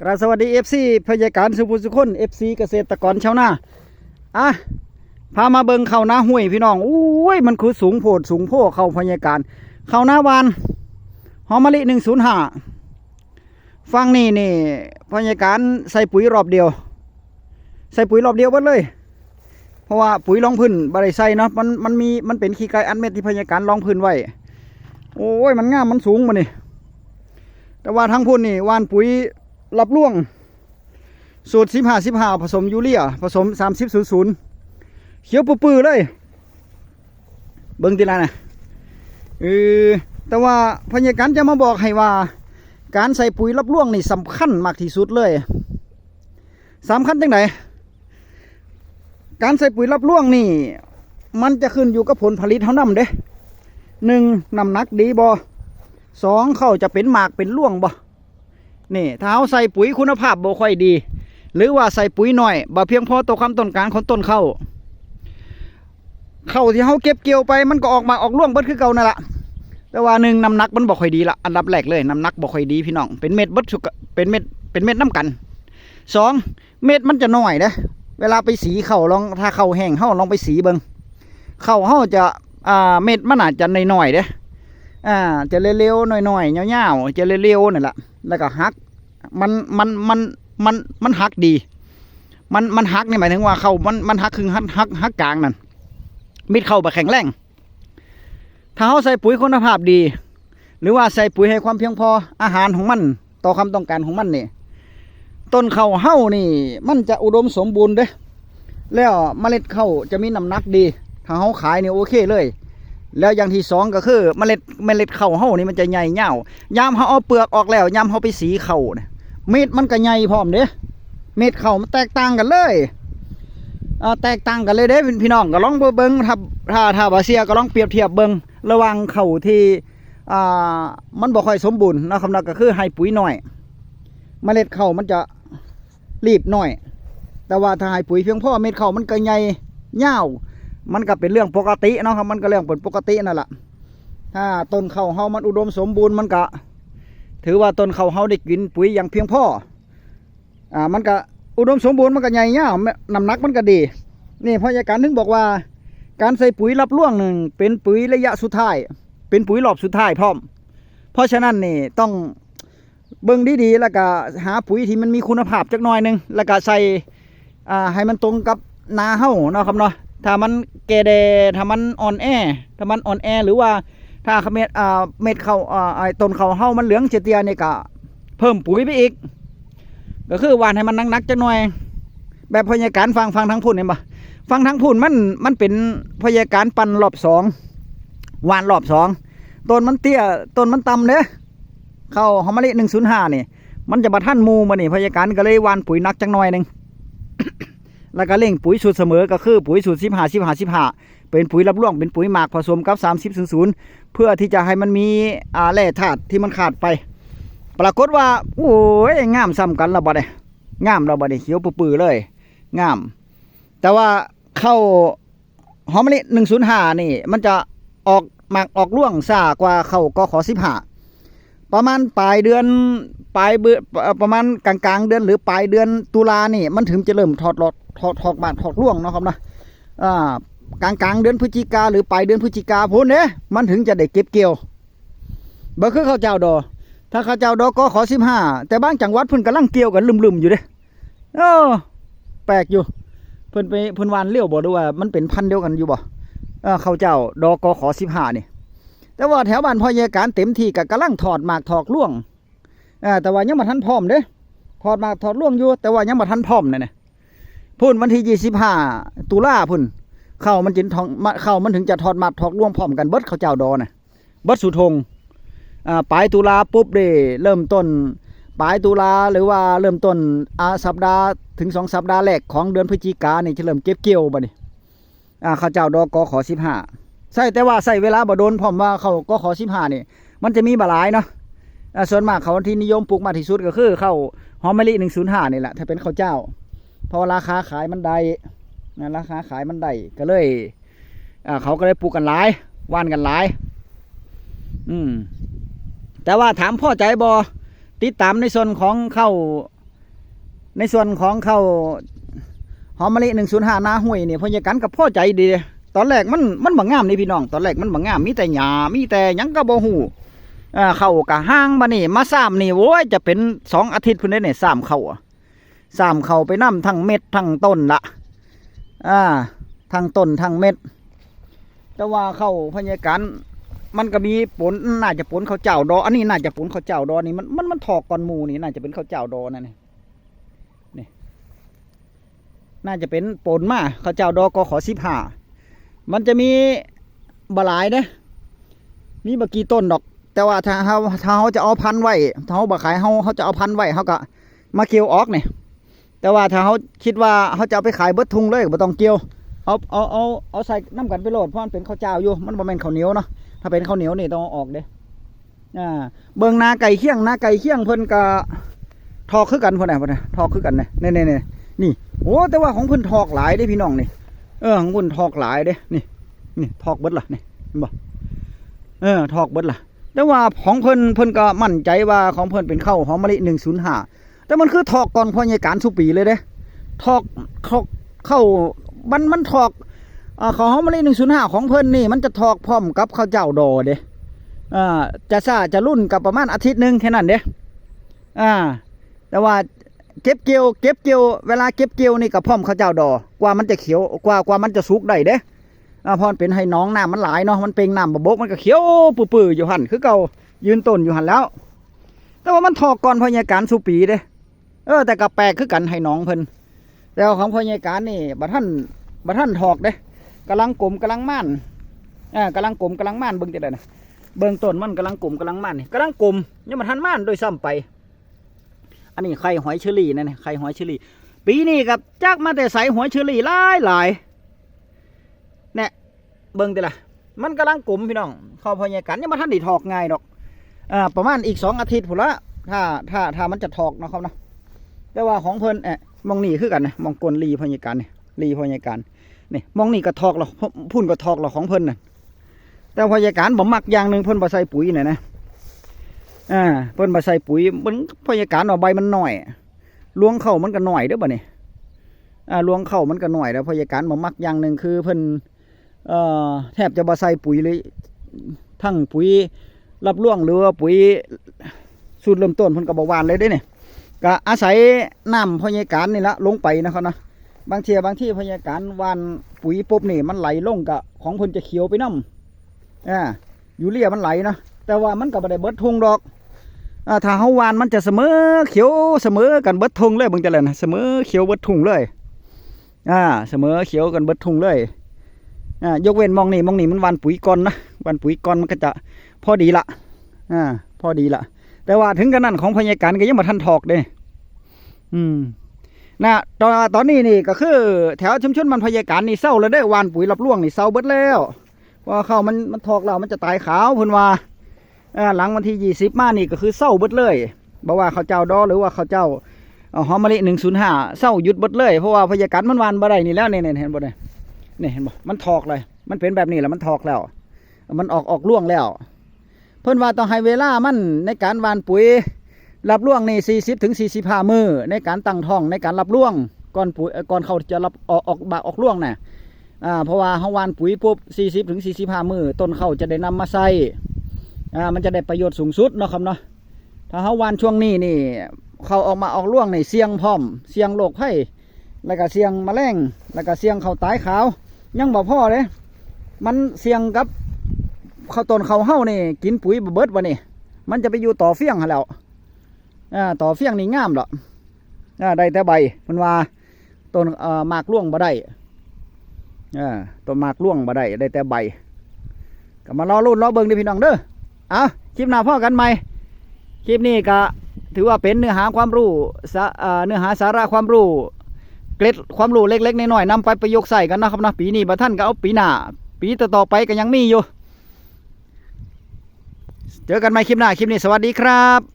กราบสวัสดีFC พยาการสุภุสุคน FC เกษตรกรชาวนาอ่ะพามาเบิ่งเข้าหน้าห้วยพี่น้องอุ้ยมันคือสูงโพดสูงโพเข้าพยาการเข้าหน้าวานหอมมะลิ105ฟังนี่พยาการใส่ปุ๋ยรอบเดียวใส่ปุ๋ยรอบเดียวหมดเลยเพราะว่าปุ๋ยรองพื้นบริไซเนาะมันเป็นขี้ไก่อัดเม็ดที่พยาการรองพื้นไว้โอ้ยมันงามมันสูงมานี่แต่ว่าทั้งพุ่นนี่วานปุ๋ยรับล่วงสูตร15ผสมยูเรียผสม3000เขียวปื้อเลยเบิ่งทีละนะแต่ว่าพยาการจะมาบอกให้ว่าการใส่ปุ๋ยรับล่วงนี่สำคัญมากที่สุดเลยสำคัญจังไหนการใส่ปุ๋ยรับล่วงนี่มันจะขึ้นอยู่กับผลผลิตเท่านั้นเด้1น้ำหนักดีบ่2เขาจะเป็นหมากเป็นล่วงบ่นี่ถ้าเอาใส่ปุ๋ยคุณภาพบ่ค่อยดีหรือว่าใส่ปุ๋ยหน่อยบ่เพียงพอต่อความต้องการของต้นข้าวที่เขาเก็บเกี่ยวไปมันก็ออกมาออกล่วงเบิดคือเก่านั่นแหละแต่ว่า1น้ำหนักมันบ่ค่อยดีละอันดับแรกเลยน้ำหนักบ่ค่อยดีพี่น้องเป็นเม็ดเบิดเป็นเม็ดน้ำกัน2เม็ดมันจะน้อยเด้เวลาไปสีข้าวลองถ้าข้าวแห้งเฮาลองไปสีเบิ่งข้าวเฮาจะเม็ดมันอาจจะน้อยๆเด้จะเร็วๆหน่อยๆยาวๆจะเร็วๆนั่นแหละแล้วก็หักมันหักดีมันหักนี่หมายถึงว่าเขามันหักครึ่งหักกลางนั่นมิดเข้าไปแข็งแรงถ้าเขาใส่ปุ๋ยคุณภาพดีหรือว่าใส่ปุ๋ยให้ความเพียงพออาหารของมันต่อความต้องการของมันนี่ต้นข้าวเฮ้านี่มันจะอุดมสมบูรณ์เด้แล้วเมล็ดข้าวจะมีน้ำหนักดีถ้าเขาขายนี่โอเคเลยแล้วอย่างที่2ก็คือเมล็ดข้าวเฮานี่มันจะใหญ่ยาวยามเขาเอาเปลือกออกแล้วยามเขาไปสีข้าวเนี่ยเม็ดมันก็ใหญ่พร้อมเด้เม็ดข้าวมันแตกต่างกันเลยแตกต่างกันเลยเด้พี่น้องก็ลองเบิ่งถ้าบาเซียก็ลองเปรียบเทียบเบิ่งระหว่างข้าวที่มันบ่ค่อยสมบูรณ์นะครับนั่นก็คือให้ปุ๋ยน้อยเมล็ดข้าวมันจะรีบน้อยแต่ว่าถ้าให้ปุ๋ยเพียงพอเม็ดข้าวมันก็ใหญ่ยาวมันก็เป็นเรื่องปกติเนาะครับมันก็เรื่องปกตินั่นแหละถ้าต้นข้าวเฮามันอุดมสมบูรณ์มันก็ถือว่าต้นข้าวเฮาได้กินปุ๋ยอย่างเพียงพอมันก็อุดมสมบูรณ์มันก็ใหญ่ยาวน้ำหนักมันก็ดีนี่พยาการถึงบอกว่าการใส่ปุ๋ยรับล่วงหนึ่งเป็นปุ๋ยระยะสุดท้ายเป็นปุ๋ยรอบสุดท้ายพร้อมเพราะฉะนั้นนี่ต้องเบิ่งดีๆแล้วก็หาปุ๋ยที่มันมีคุณภาพจักหน่อยนึงแล้วก็ใส่ให้มันตรงกับนาเฮาเนาะครับเนาะถ้ามันแก่แดถ้ามันอ่อนแอหรือว่าถ้าเม็ดเขาต้นเขาเฮามันเหลืองเจียเนี่ยก็เพิ่มปุ๋ยไปอีกก็คือหว่านให้มันนักๆจักหน่อยแบบพยาการฟังทั้งพุ่นเห็นปะฟังทั้งพุ่นมันเป็นพยาการปั่นรอบ2หว่านรอบ2ต้นมันเตี้ยต้นมันต่ำเด้เข้าหอมมะลิ105นี่มันจะมาท่านมูมานี่พยาการก็เลยหว่านปุ๋ยนักจักหน่อยนึงแล้วก็เร่งปุ๋ยสูตรเสมอก็คือปุ๋ยสูตร15เป็นปุ๋ยรับร่วงเป็นปุ๋ยหมากผสมกับ3000เพื่อที่จะให้มันมีแร่ธาตุที่มันขาดไปปรากฏว่าโอ้ยงามซ้ำกันแล้วบ่ได้งามเราบ่ได้เขียวปื้อเลยงามแต่ว่าเข้าหอมมะลิ105นี่มันจะออกหมากออกร่วงช้ากว่าเข้ากข15ประมาณปลายเดือนประมาณกลางเดือนหรือปลายเดือนตุลานี่มันถึงจะเริ่มถอดหมากถอดร่วงเนาะครับนะกลางเดือนพฤศจิกาหรือปลายเดือนพฤศจิกาพุ่นเนี่ยมันถึงจะได้เก็บเกี่ยวบ่คือข้าวเจ้าดอถ้าข้าวเจ้าดอก็ขอ15แต่บางจังหวัดเพิ่นกำลังเกี่ยวกันลืมอยู่เด้แปลกอยู่เพิ่นวานเลี้ยวบ่ดูว่ามันเป็นพันธุ์เดียวกันอยู่บ่ข้าวเจ้าดอกขอ15นี่แต่ว่าแถวบ้านพ่อยายการเต็มที่ก็กำลังถอดหมากถอดร่วงแต่ว่ายังบ่ทันพร้อมเด้ถอดหมากถอดร่วงอยู่แต่ว่ายังบ่ทันพร้อมนั่นน่ะพุ่นวันที่25ตุลาพุ่นเข้ามันถึงจะถอดหมากถอดร่วงพร้อมกันเบิดข้าวเจ้าดอน่ะเบิดสุทงปลายตุลาปุ๊บเด้เริ่มต้นปลายตุลาหรือว่าเริ่มต้นสัปดาห์ถึง2สัปดาห์แรกของเดือนพฤศจิกายนนี่จะเริ่มเก็บเกี่ยวบัดนี้ข้าวเจ้าดอกขอ15ใช่แต่ว่าใส่เวลาบ่โดนพร้อมว่าเขาก็ขอ15นี่มันจะมีบ่หลายเนาะส่วนมากเขาที่นิยมปลูกมากที่สุดก็คือข้าวหอมมะลิ105นี่แหละถ้าเป็นข้าวเจ้าเพราะราคาขายมันได้ราคาขายมันได้ก็เลยเขาก็เลยปลูกกันหลายว่านกันหลายแต่ว่าถามพ่อใจบอติดตามในส่วนของข้าว ในส่วนของข้าวหอมมะลิ105นาห้วยนี่พญากันกับพ่อใจดีตอนแรกมันบ่งามนี่พี่น้องตอนแรกมันบ่งามมีแต่หญ้ามีแต่หยังก็บ่ฮู้เข้ากะห้างมานี่มาซ้ำนี่โว้ยจะเป็น2 อาทิตย์พุ่นได้เนี่ยซ้ำเข้าไปน้ำทั้งเม็ดทั้งต้นละทั้งต้นทั้งเม็ดแต่ว่าเข้าพญากันมันก็มีผลน่าจะผลข้าวเจ้าดออันนี้น่าจะผลข้าวเจ้าดอนี่มันถอกก่อนหมูนี่น่าจะเป็นข้าวเจ้าดอนั่นนี่น่าจะเป็นผลมาข้าวเจ้าดอกขอ15มันจะมีบหลายเด้มีบกี่ต้นดอกแต่ว่าถ้าเขาจะเอาพันไว้ถ้าเขาบ่ขายเขาจะเอาพันไว้เขาก็มาเกี่ยวออกเนี่ยแต่ว่าถ้าเขาคิดว่าเขาจะเอาไปขายเบิดทุงเลยบ่ต้องเกี่ยวเอาใส่น้ำกันไปโหลดเพราะมันเป็นข้าวเจ้าอยู่มันบ่แม่นข้าวเหนียวเนาะถ้าเป็นข้าวเหนียวนี่ต้องเอาออกเด้เบิ่งนาไก่เคี่ยงเพิ่นก็ทอกคือกันพุ่นน่ะทอกคือกันนี่โอ้แต่ว่าของเพิ่นทอกหลายเด้พี่น้องนี่ของเพิ่นทอกหลายเด้นี่ทอกเบิดล่ะนี่เห็นบ่ทอกเบิดล่ะแต่ว่าของเพิ่นก็มั่นใจว่าของเพิ่นเป็นข้าวหอมมะลิ105แต่มันคือทอกก่อนพ่อใหญ่การสุปีเลยเด้ทอกเข้ามันทอกข้าวหอมมะลิ105ของเพิ่นนี่มันจะทอกพร้อมกับข้าวเจ้าดอเด้จะรุ่นกับประมาณอาทิตย์นึงแค่นั้นเด้แต่ว่าเก็บเกี่ยวเวลาเก็บเกี่ยวนี่กับพร้อมข้าวเจ้าดอกว่ามันจะเขียวกว่ามันจะสุกได้เด้พอเป็นให้น้องน้ำมันหลายเนาะมันเป็นน้ำบกมันก็เขียวปื้ออยู่หันคือเก่ายืนต้นอยู่หันแล้วแต่ว่ามันทอกก่อนพ่อใหญ่การสุปีเด้แต่ก็แปลกคือกันให้น้องเพิ่นแต่ของพ่อใหญ่การนี่บัดท่านทอกเด้กำลังกลมกำลังม่านกำลังกลมกำลังม่านเบิ่งจะได้นะเบิ่งต้นมันกำลังกลมกำลังม่านนี่กำลังกลมยังมาทันม่านโดยซ้ำไปอันนี้ไข่หอยเชอรี่นั่นไข่หอยเชอรี่ปีนี้กับจักมาแต่ใส่หอยเชอรี่หลายเนี่ยเบิ่งแต่ละมันกำลังกลมพี่น้องข้าวพญากันยังมาทันได้ทอกง่ายดอกประมาณอีก2 อาทิตย์พุ่นละถ้ามันจะทอกนะครับเนาะแต่ว่าของเพิ่นมองนี่คือกันนะมองกลลีพญากันนี่ลีพญากันนี่มองนี่ก็ทอกหรอพุ่นก็ทอกหรอของเพิ่นน่ะแต่พญาการบ่มักอย่างนึงเพิ่นบ่ใส่ปุ๋ยน่ะนะเพิ่นบ่ใส่ปุ๋ยมันพญาการเอาใบมันน้อยลวงเข้ามันก็น้อยเด้อบ่นี่ลวงเข้ามันก็น้อยแล้วพญาการบ่มักอย่างนึงคือเพิ่นแทบจะบ่ใส่ปุ๋ยเลยทั้งปุ๋ยรับล่วงหรือว่าปุ๋ยสูตรเริ่มต้นเพิ่นก็บ่หว่านเลยเด้เนี่ยก็อาศัยน้ำพญาการนี่ละลงไปนะครับนะบางที่พญาการหว่านปุ๋ยปุ๊บนี่มันไหลลงกับของเพิ่นจะเขียวไปน้ำยูเรียมันไหลนะแต่ว่ามันก็บ่ได้เบิดทุ่งดอกถ้าเฮาหว่านมันจะเสมอเขียวเสมอกันเบิดทุ่งเลยเบิ่งแต่ละนะเสมอเขียวเบิดทุ่งเลยเสมอเขียวกันเบิดทุ่งเลยยกเว้นมองนี่มันหว่านปุ๋ยก่อนนะหว่านปุ๋ยก่อนมันก็จะพอดีละพอดีละแต่ว่าถึงกันนั้นของพญาการก็ยังบ่ทันทอกเด้ตอนนี้นี่ก็คือแถวชุมชนมันพญาการนี่เศร้าแล้วได้หว่านปุ๋ยรับล่วงนี่เศร้าเบิดแล้วว่าข้าวมันทอกแล้วมันจะตายขาวเพิ่นว่าหลังวันที่20มานี่ก็คือเศร้าเบิดเลยบ่ว่าข้าวเจ้าดอหรือว่าข้าวเจ้าหอมมะลิ105เศร้าหยุดเบิดเลยเพราะว่าพญาการมันหว่านบ่ได้นี่แล้วนี่เห็นบ่เนี่ยนี่เห็นบ่มันทอกเลยมันเป็นแบบนี้แหละมันทอกแล้วมันออกล่วงแล้วเพิ่นว่าต้องให้เวลามันในการหว่านปุ๋ยรับล่วงนี่40 ถึง 45 มื้อในการตั้งท้องในการรับล่วงก่อนเขาจะรับออกล่วงน่ะเพราะว่าเฮาหว่านปุ๋ยปุ๊บ40 ถึง 45 มื้อต้นเขาจะได้นำมาใส่มันจะได้ประโยชน์สูงสุดเนาะครับเนาะถ้าเฮาหว่านช่วงนี้นี่เขาออกล่วงนี่เสี่ยงพร้อมเสี่ยงโรคภัยแล้วก็เสี่ยงแมลงแล้วก็เสี่ยงเขาตายขาวยังบ่พอเลยมันเสี่ยงกับเขาต้นเขาเฮานี่กินปุ๋ยเบิดวะนี่มันจะไปอยู่ต่อเฟี้ยงหั่นแล้วต่อเฟี้ยงนี่งามหรอได้แต่ใบมันว่าต้นหมากล่วงบ่ได้ต้นหมากล่วงบ่ได้แต่ใบก็มารอรุ่นรอเบิ่งดิพี่น้องเด้อคลิปหน้าพ่อกันใหม่คลิปนี้ก็ถือว่าเป็นเนื้อหาความรู้เนื้อหาสาระความรู้เกร็ดความรู้เล็กๆน้อยๆนำไปประยุกต์ใส่กันนะครับนะปีนี้บ่ท่านก็เอาปีหน้าปีต่อไปก็ยังมีอยู่เจอกันใหม่คลิปหน้าคลิปนี้สวัสดีครับ